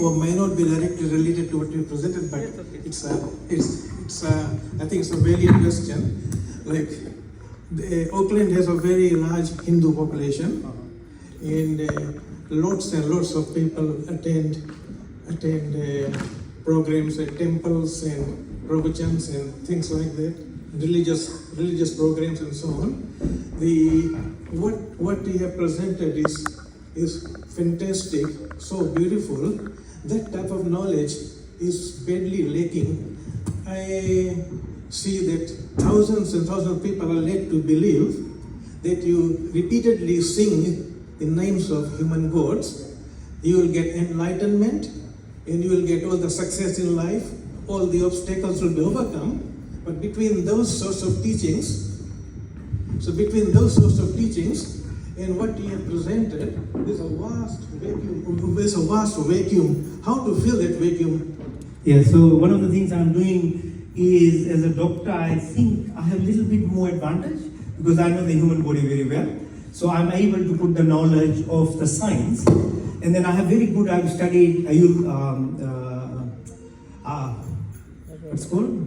or may not be directly related to what you presented, but it's I think it's a valid question. Like Auckland has a very large Hindu population, and lots and lots of people attend programs at temples and pravachans and things like that, religious programs and so on. What you have presented is fantastic, so beautiful. That type of knowledge is badly lacking. I see that thousands and thousands of people are led to believe that you repeatedly sing the names of human gods, you will get enlightenment and you will get all the success in life, all the obstacles will be overcome. But between those sorts of teachings, and what you have presented, there's a vast vacuum. How to fill that vacuum? Yeah, so one of the things I'm doing is, as a doctor, I think I have a little bit more advantage because I know the human body very well. So I'm able to put the knowledge of the science, and then I have I've studied what's it called?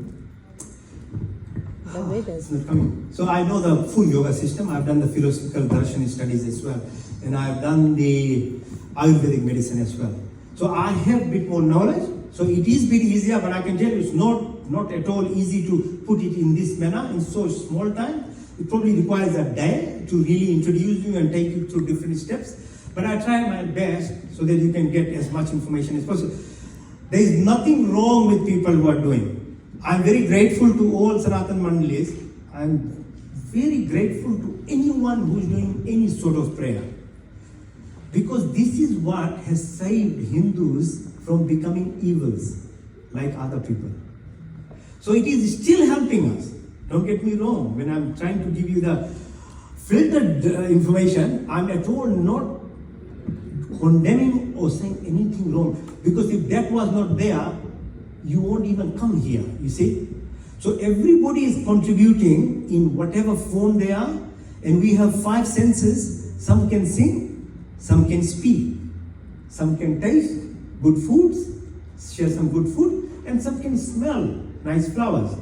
It's not coming. So I know the full yoga system. I've done the philosophical darshan studies as well, and I've done the Ayurvedic medicine as well. So I have a bit more knowledge. So it is a bit easier, but I can tell you it's not at all easy to put it in this manner in so small time. It probably requires a day to really introduce you and take you through different steps. But I try my best so that you can get as much information as possible. There is nothing wrong with people who are doing. I'm very grateful to all Sanatan Mandalis. I'm very grateful to anyone who is doing any sort of prayer. Because this is what has saved Hindus from becoming evils like other people. So it is still helping us. Don't get me wrong. When I'm trying to give you the filtered information, I'm at all not condemning or saying anything wrong. Because if that was not there, you won't even come here, you see. So everybody is contributing in whatever form they are, and we have 5 senses. Some can sing, some can speak, some can taste good foods, share some good food, and some can smell nice flowers.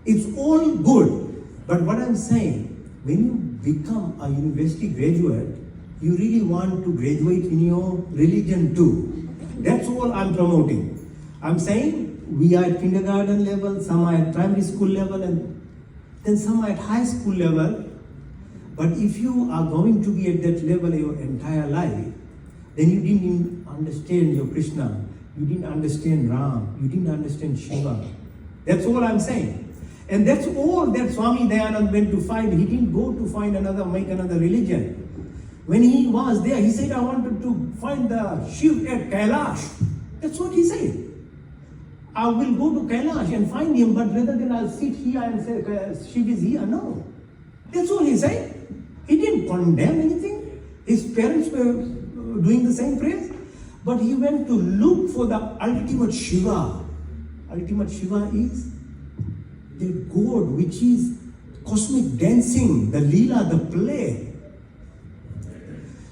It's all good, but what I'm saying, when you become a university graduate, you really want to graduate in your religion too. That's all I'm promoting. I'm saying we are at kindergarten level, some are at primary school level, and then some are at high school level. But if you are going to be at that level your entire life, then you didn't understand your Krishna, you didn't understand Ram, you didn't understand Shiva. That's all I'm saying. And that's all that Swami Dayanand went to find. He didn't go to make another religion. When he was there, he said, I wanted to find the Shiv at Kailash. That's what he said. I will go to Kailash and find him, but rather than I'll sit here and say Shiv is here. No. That's all he said. He didn't condemn anything. His parents were doing the same prayers. But he went to look for the ultimate Shiva. Ultimate Shiva is the God, which is cosmic dancing, the Leela, the play.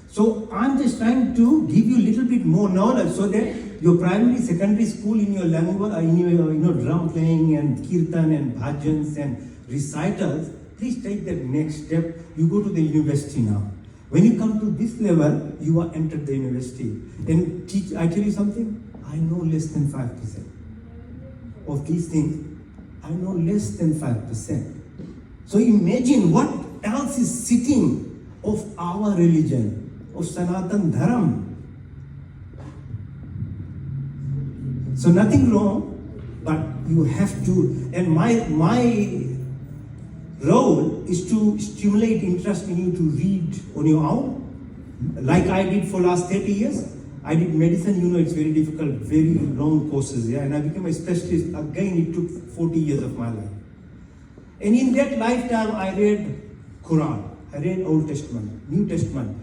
So I'm just trying to give you a little bit more knowledge so that your primary, secondary school in your language, in your drum playing and kirtan and bhajans and recitals, please take that next step. You go to the university now. When you come to this level, you are entered the university. And I tell you something, I know less than 5% of these things. I know less than 5%. So imagine what else is sitting of our religion, of Sanatan Dharam. So nothing wrong, but you have to, and my role is to stimulate interest in you to read on your own, like I did for last 30 years. I did medicine, it's very difficult, very long courses, and I became a specialist. Again, it took 40 years of my life. And in that lifetime, I read Quran, I read Old Testament, New Testament,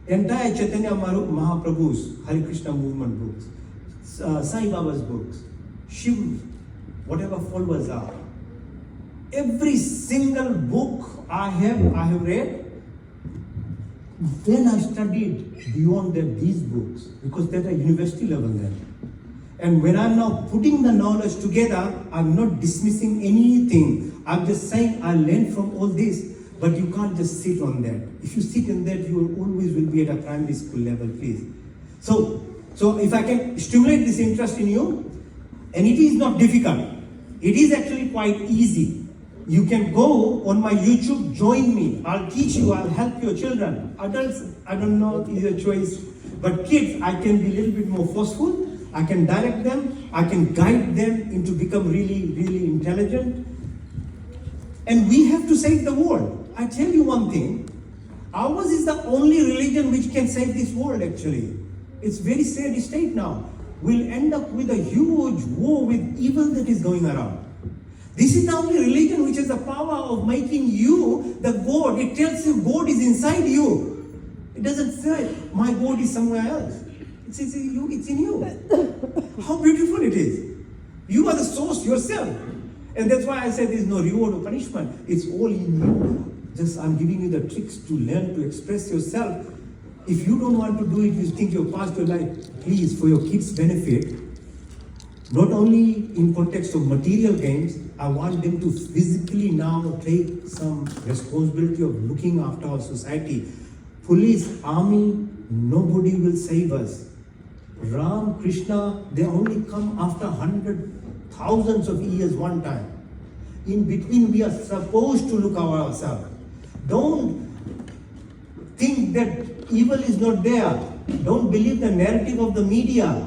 entire Chaitanya Mahaprabhu's Hare Krishna movement books, Sai Baba's books, Shiv, whatever followers are. Every single book I have read then I studied beyond that these books, because they're at university level then. And when I'm now putting the knowledge together, I'm not dismissing anything. I'm just saying I learned from all this, but you can't just sit on that. If you sit in that, you always will be at a primary school level, please. So if I can stimulate this interest in you, and it is not difficult, it is actually quite easy. You can go on my YouTube, join me. I'll teach you, I'll help your children. Adults, I don't know, is a choice. But kids, I can be a little bit more forceful. I can direct them. I can guide them into become really, really intelligent. And we have to save the world. I tell you one thing. Ours is the only religion which can save this world actually. It's very sad state now. We'll end up with a huge war with evil that is going around. This is the only religion which has the power of making you the God. It tells you God is inside you. It doesn't say my God is somewhere else. It's in you. How beautiful it is. You are the source yourself. And that's why I said there is no reward or punishment. It's all in you. Just I'm giving you the tricks to learn to express yourself. If you don't want to do it, you think you've passed your life, please, for your kids' benefit, not only in context of material gains, I want them to physically now take some responsibility of looking after our society. Police, army, nobody will save us. Ram, Krishna, they only come after thousands of years one time. In between, we are supposed to look after ourselves. Don't think that evil is not there. Don't believe the narrative of the media.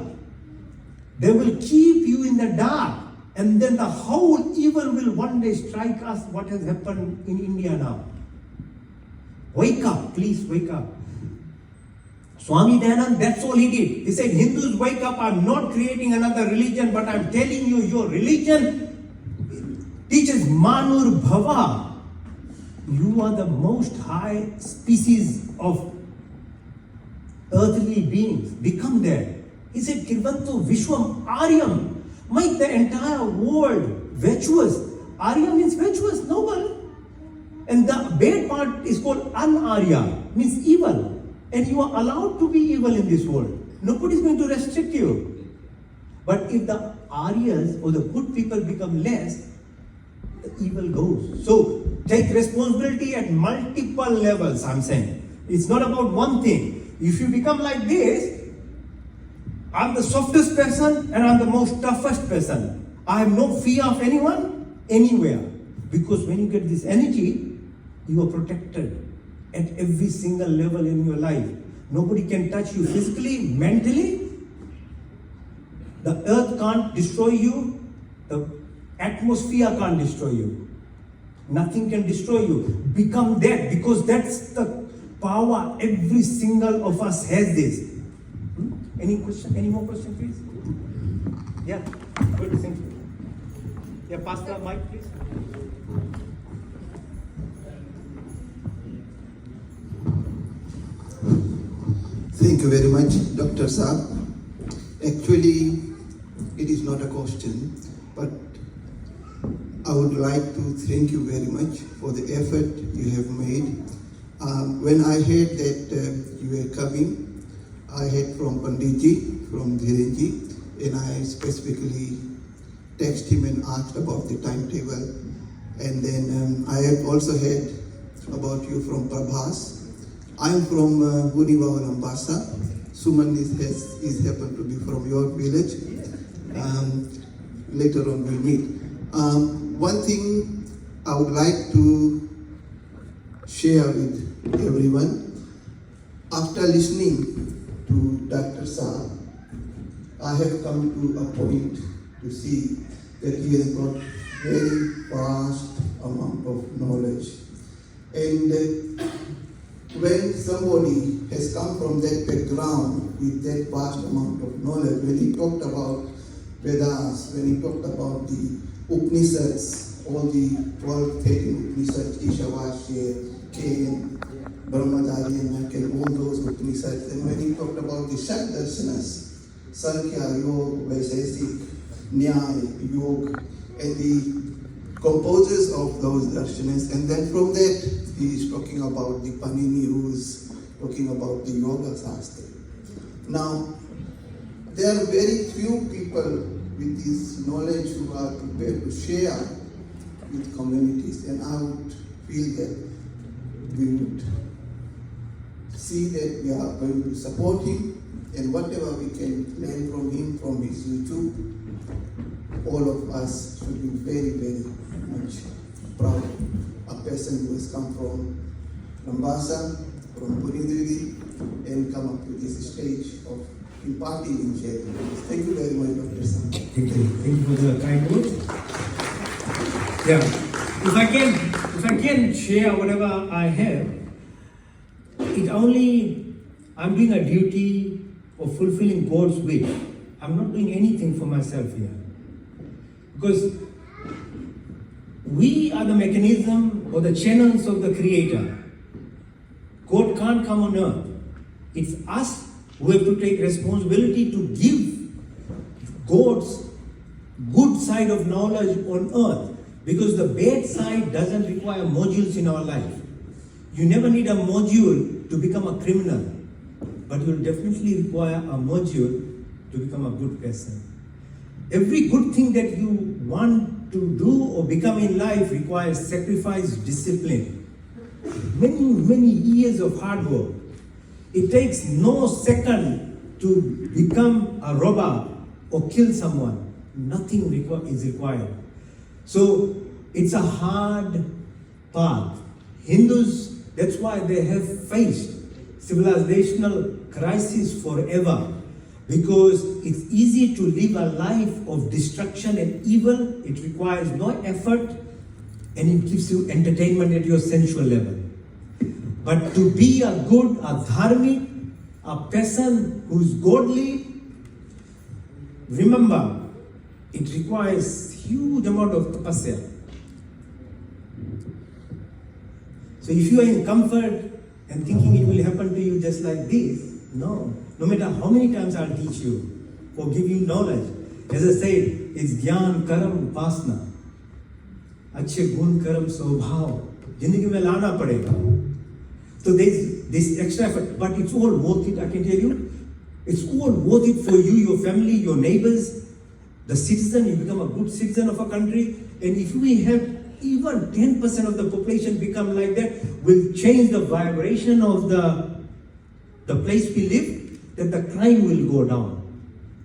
They will keep you in the dark, and then the whole evil will one day strike us, what has happened in India now. Wake up, please wake up. Swami Dayanand, that's all he did. He said, Hindus, wake up, I'm not creating another religion, but I'm telling you, your religion teaches Manur Bhava. You are the most high species of earthly beings. Become that. He said, Kirvantu Vishwam Aryam. Make the entire world virtuous. Arya means virtuous, noble. And the bad part is called Anarya, means evil. And you are allowed to be evil in this world. Nobody is going to restrict you. But if the Aryas or the good people become less, the evil goes. So take responsibility at multiple levels, I'm saying. It's not about one thing. If you become like this, I'm the softest person and I'm the most toughest person. I have no fear of anyone, anywhere. Because when you get this energy, you are protected at every single level in your life. Nobody can touch you physically, mentally. The earth can't destroy you. The atmosphere can't destroy you. Nothing can destroy you. Become that, because that's the power. Every single of us has this. Any question? Any more question, please? Yeah, good. Thank you. Yeah, pass the mic, please. Thank you very much, Dr. Saab. Actually, it is not a question, but I would like to thank you very much for the effort you have made. When I heard that you were coming, I heard from Panditji, from Dhirenji, and I specifically texted him and asked about the timetable. And then I have also heard about you from Prabhas. I'm from Bunibao, Lambasa. Suman is happened to be from your village. Later on we'll meet. One thing I would like to share with everyone. After listening to Dr. Saab, I have come to a point to see that he has got very vast amount of knowledge. And when somebody has come from that background with that vast amount of knowledge, when he talked about Vedas, when he talked about the Upanishads, all the 12, 13 Upanishads, Ishavasya, Ken, Brahmadari, and all those Upanishads, and when he talked about the Shakdarshanas, Sankhya, Yoga, Vaisheshik, Nyaya, Yoga, and the composers of those darshanas, and then from that he is talking about the Panini rules, talking about the Yoga Shastra. Now, there are very few people with this knowledge who are prepared to share with communities, and I would feel that we would see that we are going to support him, and whatever we can learn from him, from his YouTube, all of us should be very, very much proud. A person who has come from Mombasa, from Punituri, and come up to this stage of imparting in charity. Thank you very much, Dr. Sam. Thank you for the kind words. Yeah, if I can share whatever I have, I'm doing a duty of fulfilling God's will. I'm not doing anything for myself here. Because we are the mechanism or the channels of the Creator. God can't come on earth. It's us who have to take responsibility to give God's good side of knowledge on earth. Because the bad side doesn't require modules in our life. You never need a module to become a criminal, but you'll definitely require a module to become a good person. Every good thing that you want to do or become in life requires sacrifice, discipline. Many years of hard work. It takes no second to become a robber or kill someone. Nothing is required. So it's a hard path. Hindus, that's why they have faced civilizational crisis forever. Because it's easy to live a life of destruction and evil. It requires no effort and it gives you entertainment at your sensual level. But to be a good, a dharmic, a person who's godly, remember, it requires huge amount of tapasya. So if you are in comfort and thinking it will happen to you just like this, no. No matter how many times I'll teach you or give you knowledge, as I say, it's jnana, karam, upasana. Achhe gun, karam, swabhav. Zindagi mein lana padega. So there's this extra effort, but it's all worth it, I can tell you. It's all worth it for you, your family, your neighbors, the citizen. You become a good citizen of a country. And if we have even 10% of the population become like that, will change the vibration of the place we live, that the crime will go down,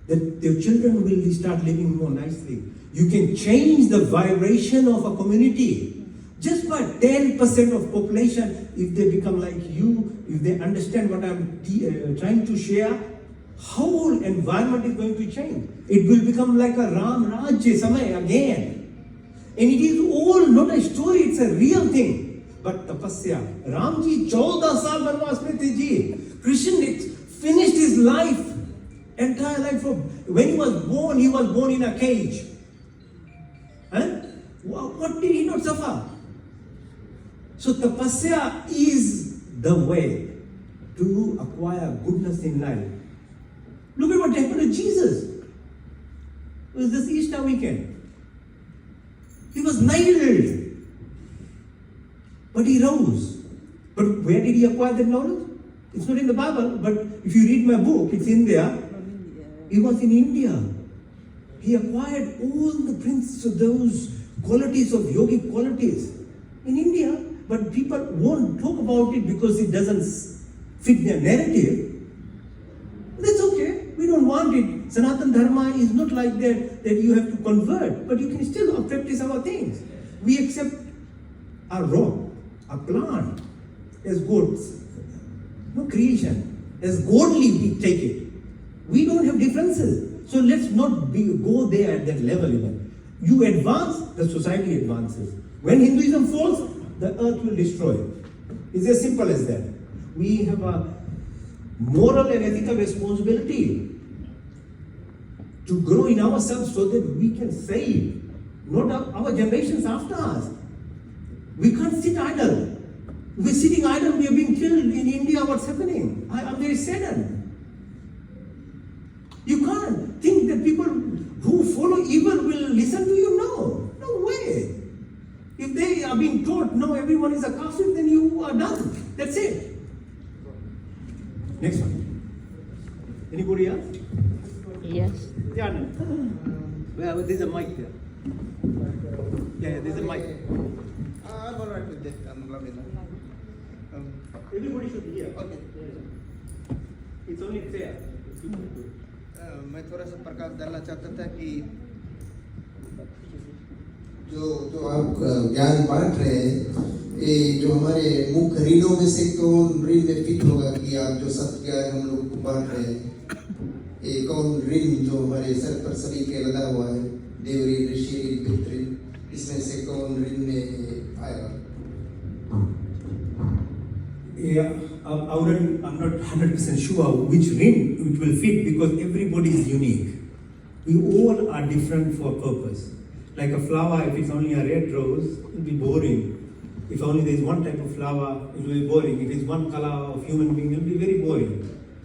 that their children will start living more nicely. You can change the vibration of a community just by 10% of population. If they become like you, if they understand what I'm trying to share, whole environment is going to change. It will become like a Ram Rajya Samay again. And it is all not a story, it's a real thing. But tapasya, Ramji 14 saal banwas mein the ji. Krishna finished his life, entire life. When he was born in a cage. Huh? What did he not suffer? So tapasya is the way to acquire goodness in life. Look at what happened to Jesus. It was this Easter weekend. He was nailed, but he rose. But where did he acquire that knowledge? It's not in the Bible, but if you read my book, it's in there. He was in India. He acquired all the principles of those qualities of yogic qualities in India, but people won't talk about it because it doesn't fit their narrative. That's okay. We don't want it. Sanatan Dharma is not like that you have to convert, but you can still practice our things. We accept a rock, a plant as God's creation. As godly we take it. We don't have differences. So let's not go there at that level even. You advance, the society advances. When Hinduism falls, the earth will destroy. It's as simple as that. We have a moral and ethical responsibility to grow in ourselves so that we can save not our generations after us. We can't sit idle. We're sitting idle, we are being killed in India. What's happening? I'm very saddened. You can't think that people who follow evil will listen to you. No way. If they are being taught, no, everyone is a kafir, then you are done. That's it. Well, there's a mic there. Yeah, there's a mic. I'm all right with that. I'm loving it. Everybody should hear. Okay. It's only fair. मैं थोड़ा सा प्रकाश डालना चाहता था कि जो आप ज्ञान बांट रहे हैं ये जो हमारे मुख्य ऋणों में से कौन ऋण में फिट होगा कि आप जो सत्य ज्ञान हम लोग को बांट रहे हैं ये कौन ऋण जो हमारे सर पर सभी के लगा हुआ है देव ऋण ऋषि ऋण पितृ ऋण इसमें से कौन ऋण में आएगा Yeah, I'm not 100% sure which ring it will fit because everybody is unique. We all are different for purpose. Like a flower, if it's only a red rose, it will be boring. If only there is one type of flower, it will be boring. If it's one color of human being, it will be very boring.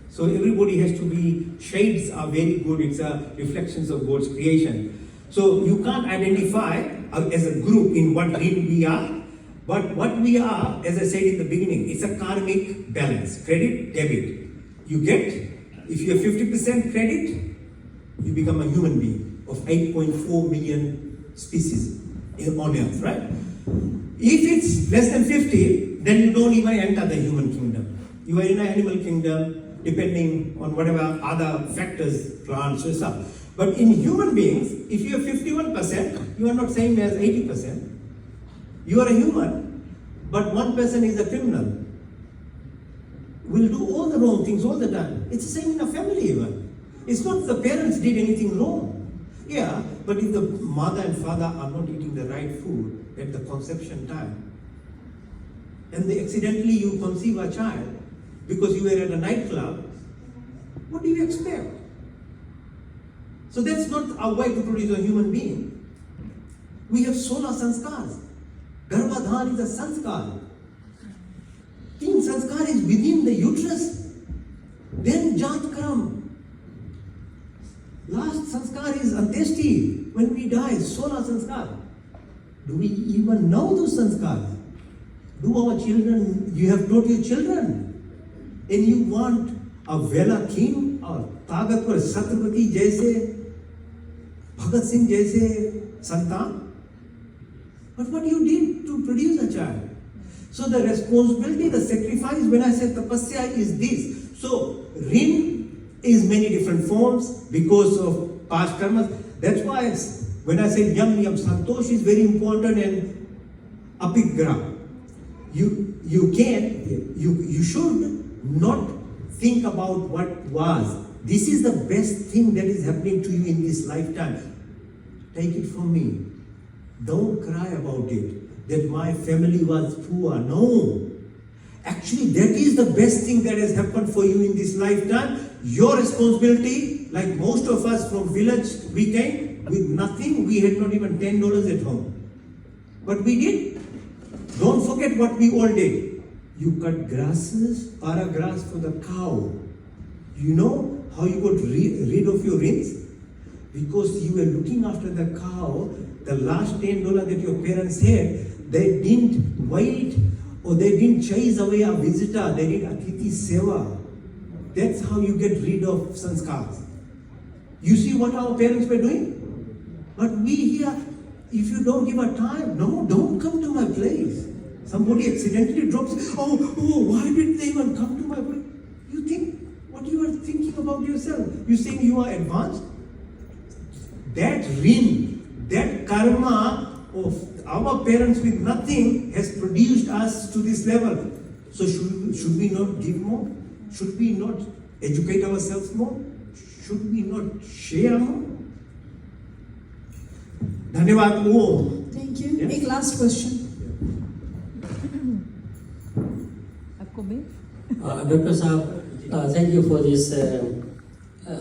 So everybody has to be, shades are very good, it's a reflections of God's creation. So you can't identify as a group in what ring we are. But what we are, as I said in the beginning, it's a karmic balance, credit, debit. You get, if you have 50% credit, you become a human being of 8.4 million species on earth, right? If it's less than 50, then you don't even enter the human kingdom. You are in an animal kingdom, depending on whatever other factors, plants or stuff. But in human beings, if you have 51%, you are not same as 80%. You are a human, but one person is a criminal. Will do all the wrong things all the time. It's the same in a family even. It's not the parents did anything wrong. Yeah, but if the mother and father are not eating the right food at the conception time, and they accidentally you conceive a child because you were at a nightclub, what do you expect? So that's not our way to produce a human being. We have solar sanskars. Garbhadhan is a sanskar. King sanskar is within the uterus. Then Jat Karam. Last sanskar is Anteshti. When we die, solar sanskar. Do we even know those sanskars? Do our children, you have taught your children. And you want a Vela king or Tagatwar Satrapati jaise, Bhagat Singh jaise santan? But what you did to produce a child. So the responsibility, the sacrifice, when I say tapasya is this. So rin is many different forms because of past karmas. That's why when I say yam santosh is very important and apigra. You should not think about what was. This is the best thing that is happening to you in this lifetime. Take it from me. Don't cry about it, that my family was poor. No. Actually, that is the best thing that has happened for you in this lifetime. Your responsibility, like most of us from village, we came with nothing. We had not even $10 at home. But we did. Don't forget what we all did. You cut grasses, paragrass for the cow. You know how you got rid of your rins? Because you were looking after the cow. The last $10 that your parents had, they didn't wait or they didn't chase away a visitor. They did Atiti Seva. That's how you get rid of sanskars. You see what our parents were doing? But we here, if you don't give a time, no, don't come to my place. Somebody accidentally drops, oh, why did they even come to my place? You think what you are thinking about yourself. You think you are advanced? That rin, that karma of our parents with nothing has produced us to this level. So should we not give more? Should we not educate ourselves more? Should we not share more? Dhanyavad. Thank you. Yeah. Make last question. Dr. Saab, thank you for this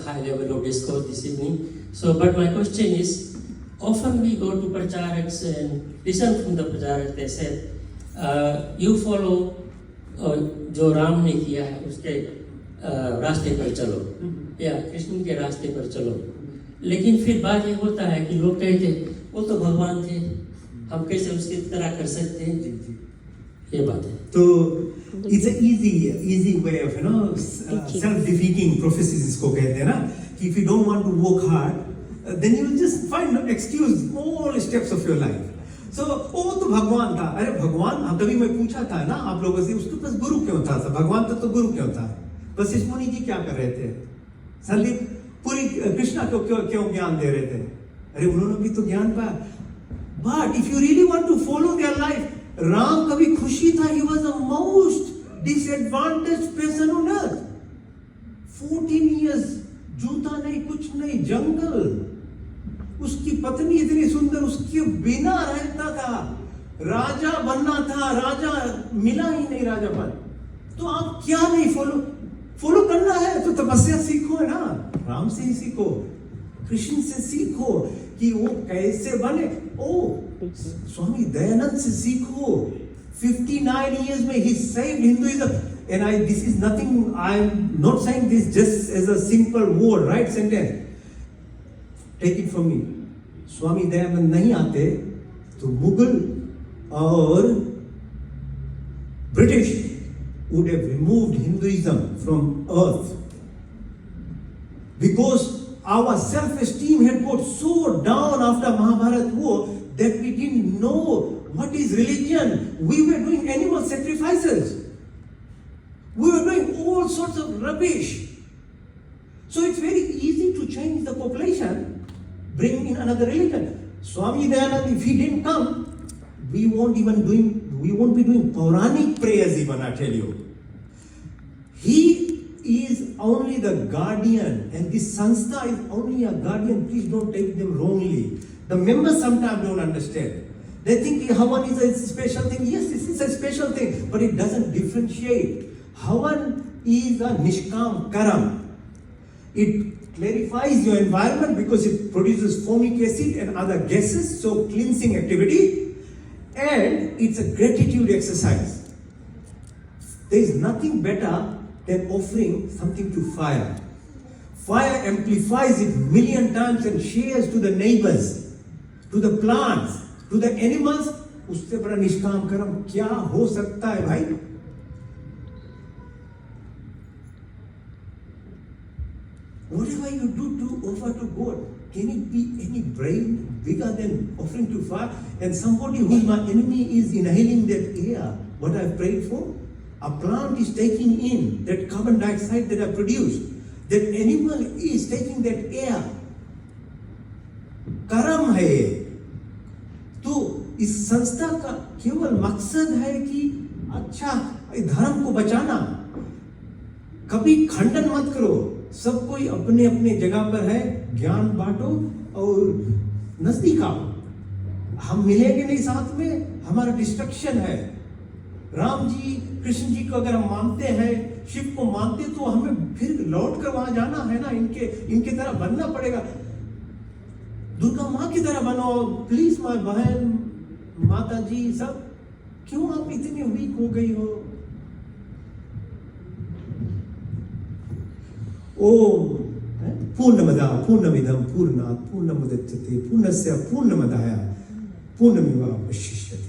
high level of discourse this evening. So, but my question is, often we go to pracharaks and listen from the pracharaks. They said, you follow जो राम ने किया है उसके रास्ते पर चलो या कृष्ण के रास्ते पर चलो. लेकिन फिर बात ये होता है कि लोग कहते वो तो भगवान थे, हम कैसे उसकी तरह कर सकते हैं. ये बात है. So it's an easy way of self-defeating prophecies इसको कहते हैं ना. If you don't want to work hard, then you will just find an excuse all steps of your life. So वो तो भगवान था. अरे भगवान, कभी मैं पूछा था ना आप लोगों से, उसके पास गुरु क्यों था? भगवान था तो गुरु क्यों था? वशिष्ठ मुनि जी क्या कर रहे थे? संदीप पूरी कृष्णा को क्यों ज्ञान दे रहे थे? अरे उन्होंने भी तो ज्ञान पाया. But if you really want to follow their life, Ram कभी खुशी था. He was the most disadvantaged person on earth. 14 years जूता नहीं, कुछ नहीं, जंगल. उसकी पत्नी इतनी सुंदर, उसके बिना रहता था. राजा बनना था, राजा मिला ही नहीं राजापन. तो आप क्या नहीं फॉलो करना है तो तपस्या सीखो है ना. राम से ही सीखो, कृष्ण से सीखो कि वो कैसे बने. ओ स्वामी दयानंद से सीखो. 59 years में he saved Hinduism. And this is nothing, I'm not saying this just as a simple word, right sentence. Take it from me. Swami Dayanand नहीं आते तो मुगल और British would have removed Hinduism from earth. Because our self-esteem had got so down after Mahabharata war that we didn't know what is religion. We were doing animal sacrifices. We were doing all sorts of rubbish. So it's very easy to change the population, bring in another religion. Swami Dayanand, if he didn't come, we won't be doing Puranic prayers even, I tell you. He is only the guardian, and this sanstha is only a guardian. Please don't take them wrongly. The members sometimes don't understand. They think Havan is a special thing. Yes, this is a special thing, but it doesn't differentiate. Havan is a Nishkam Karam. It clarifies your environment because it produces formic acid and other gases, so cleansing activity, and it's a gratitude exercise. There is nothing better than offering something to fire. Fire amplifies it million times and shares to the neighbors, to the plants, to the animals. उससे बड़ा निष्काम कर्म क्या हो सकता है भाई? Whatever you do to offer to God, can it be any bigger than offering to fire? And somebody who is my enemy is inhaling that air, what I've prayed for. A plant is taking in that carbon dioxide that I produce. That animal is taking that air. कर्म है ये. तो इस संस्था का केवल मकसद है कि अच्छा धर्म को बचाना. कभी खंडन मत करो. सब कोई अपने अपने जगह पर है. ज्ञान बांटो और नजदीक आओ. हम मिलेंगे नहीं साथ में, हमारा डिस्ट्रक्शन है. राम जी कृष्ण जी को अगर हम मानते हैं, शिव को मानते, तो हमें फिर लौट कर वहां जाना है ना. इनके तरह बनना पड़ेगा. दुर्गा माँ की तरह बनो. प्लीज माँ बहन, माता जी सब, क्यों आप इतनी वीक हो गई हो? ओम पूर्णमदा पूर्णमिदं पूर्णात् पूर्णमुदच्यते पूर्णस्य पूर्णमदाय पूर्णमेवावशिष्यते.